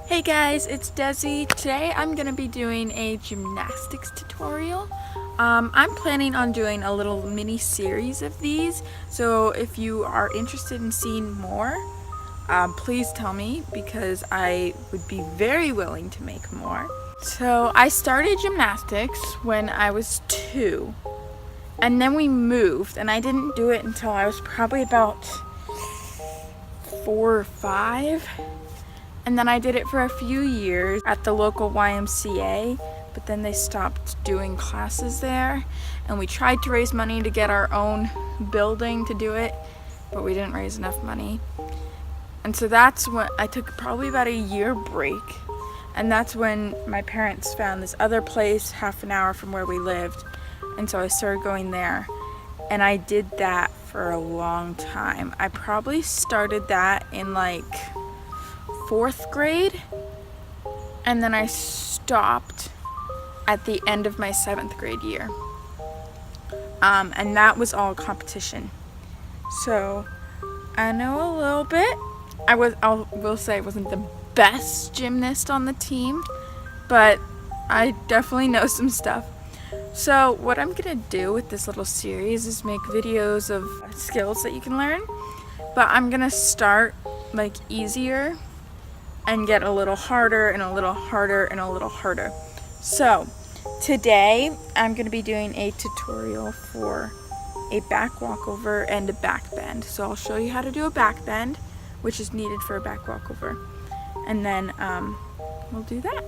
Hey guys, it's Desi. Today I'm going to be doing a gymnastics tutorial. I'm planning on doing a little mini series of these, so if you are interested in seeing more, please tell me because I would be very willing to make more. So I started gymnastics when I was 2, and then we moved, and I didn't do it until I was probably about 4 or 5. And then I did it for a few years at the local YMCA, but then they stopped doing classes there. And we tried to raise money to get our own building to do it, but we didn't raise enough money. And so that's when I took probably about a year break. And that's when my parents found this other place half an hour from where we lived. And so I started going there. And I did that for a long time. I probably started that in like 4th grade, and then I stopped at the end of my 7th grade year, and that was all competition. So I know a little bit. I will say I wasn't the best gymnast on the team, but I definitely know some stuff. So what I'm gonna do with this little series is make videos of skills that you can learn, but I'm gonna start like easier and get a little harder and a little harder and a little harder. So today I'm going to be doing a tutorial for a back walkover and a back bend. So I'll show you how to do a back bend, which is needed for a back walkover, and then we'll do that.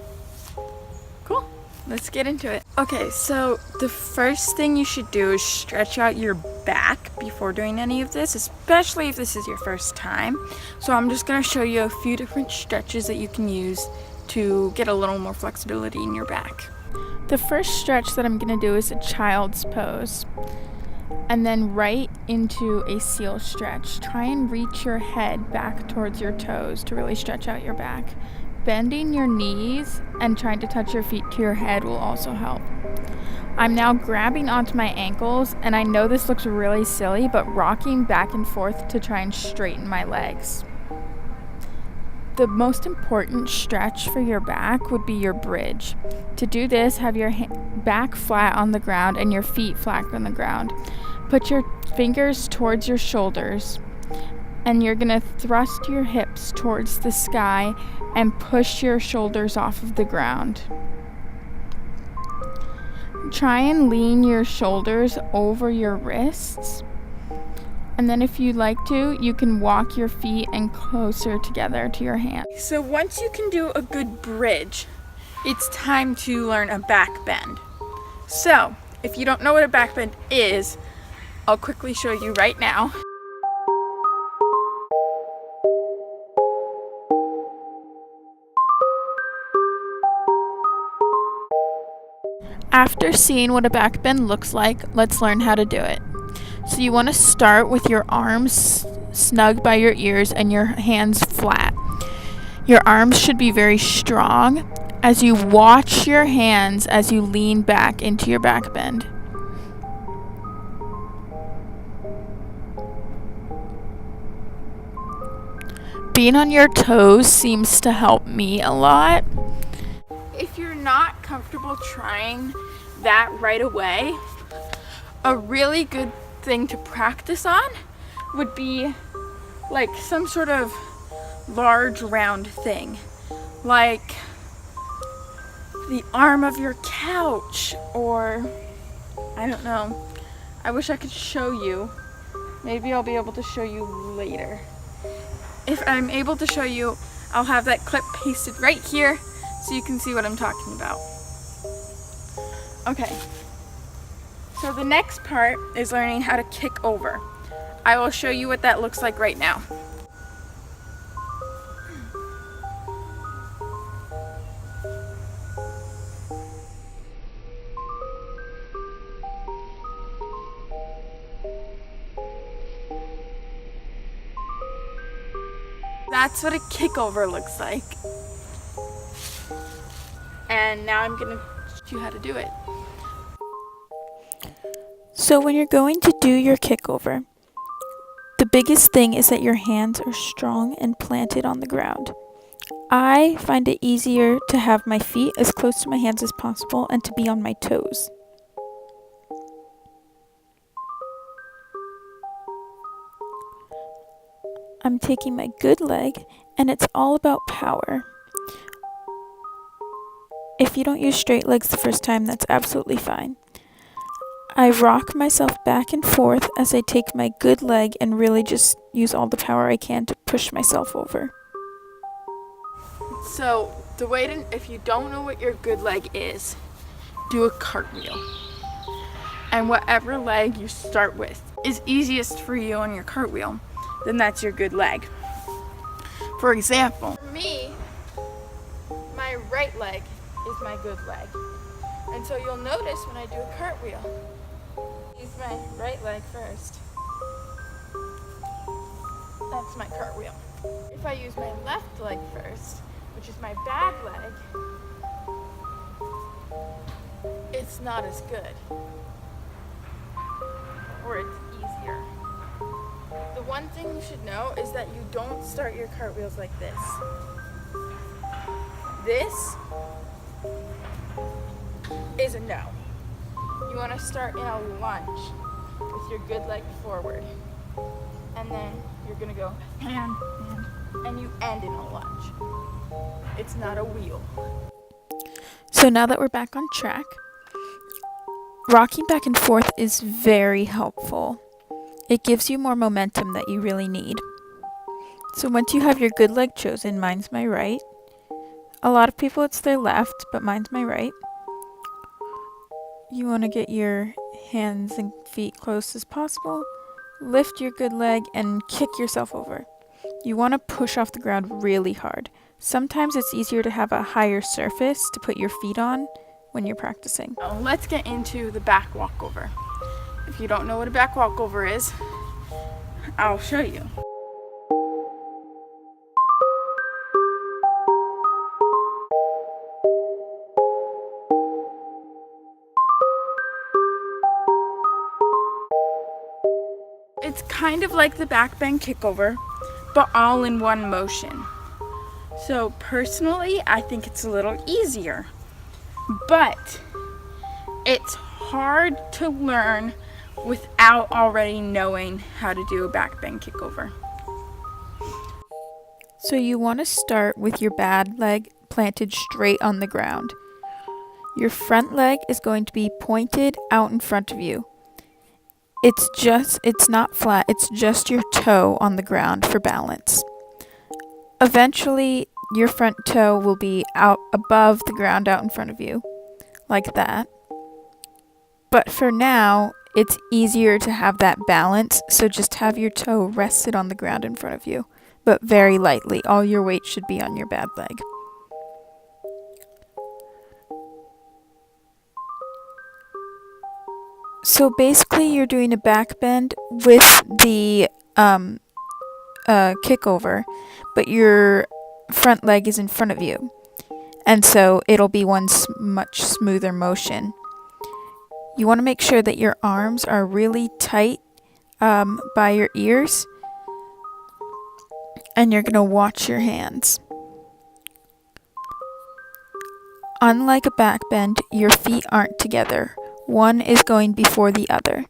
Cool, let's get into it. Okay, so the first thing you should do is stretch out your back before doing any of this, especially if this is your first time. So I'm just going to show you a few different stretches that you can use to get a little more flexibility in your back. The first stretch that I'm going to do is a child's pose, and then right into a seal stretch. Try and reach your head back towards your toes to really stretch out your back. Bending your knees and trying to touch your feet to your head will also help. I'm now grabbing onto my ankles, and I know this looks really silly, but rocking back and forth to try and straighten my legs. The most important stretch for your back would be your bridge. To do this, have your back flat on the ground and your feet flat on the ground. Put your fingers towards your shoulders, and you're going to thrust your hips towards the sky and push your shoulders off of the ground. Try and lean your shoulders over your wrists, and then if you'd like to, you can walk your feet and closer together to your hands. So once you can do a good bridge, it's time to learn a back bend. So if you don't know what a back bend is, I'll quickly show you right now. After seeing what a back bend looks like, let's learn how to do it. So you want to start with your arms snug by your ears and your hands flat. Your arms should be very strong as you watch your hands as you lean back into your back bend. Being on your toes seems to help me a lot. If you're not comfortable trying that right away, a really good thing to practice on would be like some sort of large round thing, like the arm of your couch, or I don't know. I wish I could show you. Maybe I'll be able to show you later. If I'm able to show you, I'll have that clip pasted right here so you can see what I'm talking about. Okay, so the next part is learning how to kick over. I will show you what that looks like right now. That's what a kickover looks like. And now I'm gonna teach you how to do it. So when you're going to do your kickover, the biggest thing is that your hands are strong and planted on the ground. I find it easier to have my feet as close to my hands as possible and to be on my toes. I'm taking my good leg, and it's all about power. If you don't use straight legs the first time, that's absolutely fine. I rock myself back and forth as I take my good leg and really just use all the power I can to push myself over. So the way to, if you don't know what your good leg is, do a cartwheel. And whatever leg you start with is easiest for you on your cartwheel, then that's your good leg. For example, for me, my right leg is my good leg. And so you'll notice when I do a cartwheel, use my right leg first. That's my cartwheel. If I use my left leg first, which is my bad leg, it's not as good. Or it's easier. The one thing you should know is that you don't start your cartwheels like this. This is a no. You want to start in a lunge with your good leg forward. And then you're going to go and you end in a lunge. It's not a wheel. So now that we're back on track, rocking back and forth is very helpful. It gives you more momentum that you really need. So once you have your good leg chosen, mine's my right. A lot of people it's their left, but mine's my right. You want to get your hands and feet close as possible. Lift your good leg and kick yourself over. You want to push off the ground really hard. Sometimes it's easier to have a higher surface to put your feet on when you're practicing. Now let's get into the back walkover. If you don't know what a back walkover is, I'll show you. It's kind of like the backbend kickover, but all in one motion. So personally, I think it's a little easier, but it's hard to learn without already knowing how to do a backbend kickover. So you want to start with your bad leg planted straight on the ground. Your front leg is going to be pointed out in front of you. It's not flat, it's just your toe on the ground for balance. Eventually, your front toe will be out above the ground out in front of you, like that. But for now, it's easier to have that balance, so just have your toe rested on the ground in front of you, but very lightly. All your weight should be on your bad leg. So basically, you're doing a back bend with the kickover, but your front leg is in front of you, and so it'll be one much smoother motion. You want to make sure that your arms are really tight by your ears, and you're going to watch your hands. Unlike a back bend, your feet aren't together. One is going before the other.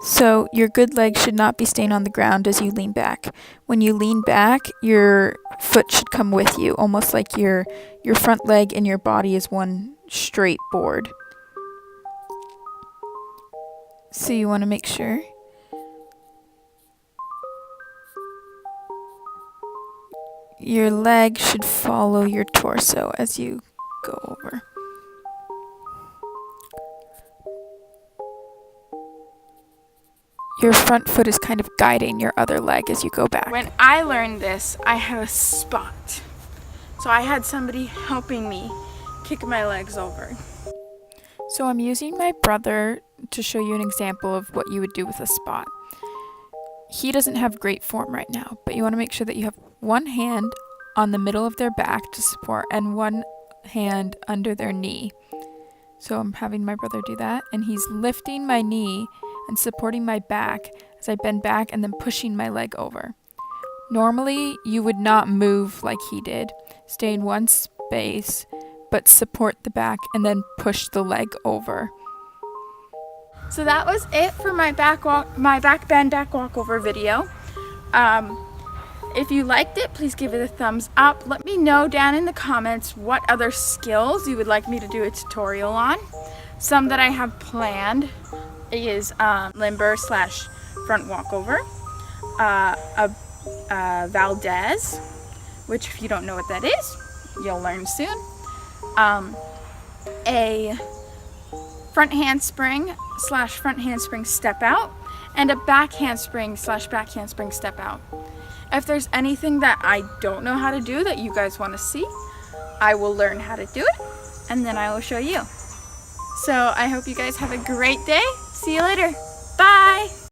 So your good leg should not be staying on the ground as you lean back. When you lean back, your foot should come with you, almost like your front leg and your body is one straight board. So you want to make sure your leg should follow your torso as you go over. Your front foot is kind of guiding your other leg as you go back. When I learned this, I had a spot. So I had somebody helping me kick my legs over. So I'm using my brother to show you an example of what you would do with a spot. He doesn't have great form right now, but you want to make sure that you have one hand on the middle of their back to support and one hand under their knee. So I'm having my brother do that, and he's lifting my knee and supporting my back as I bend back and then pushing my leg over. Normally, you would not move like he did. Stay in one space, but support the back and then push the leg over. So that was it for my backbend back walkover video. If you liked it, please give it a thumbs up. Let me know down in the comments what other skills you would like me to do a tutorial on. Some that I have planned is limber / front walkover, a Valdez, which if you don't know what that is, you'll learn soon. A front handspring / front handspring step out, and a back handspring / back handspring step out. If there's anything that I don't know how to do that you guys want to see, I will learn how to do it, and then I will show you. So I hope you guys have a great day. See you later. Bye!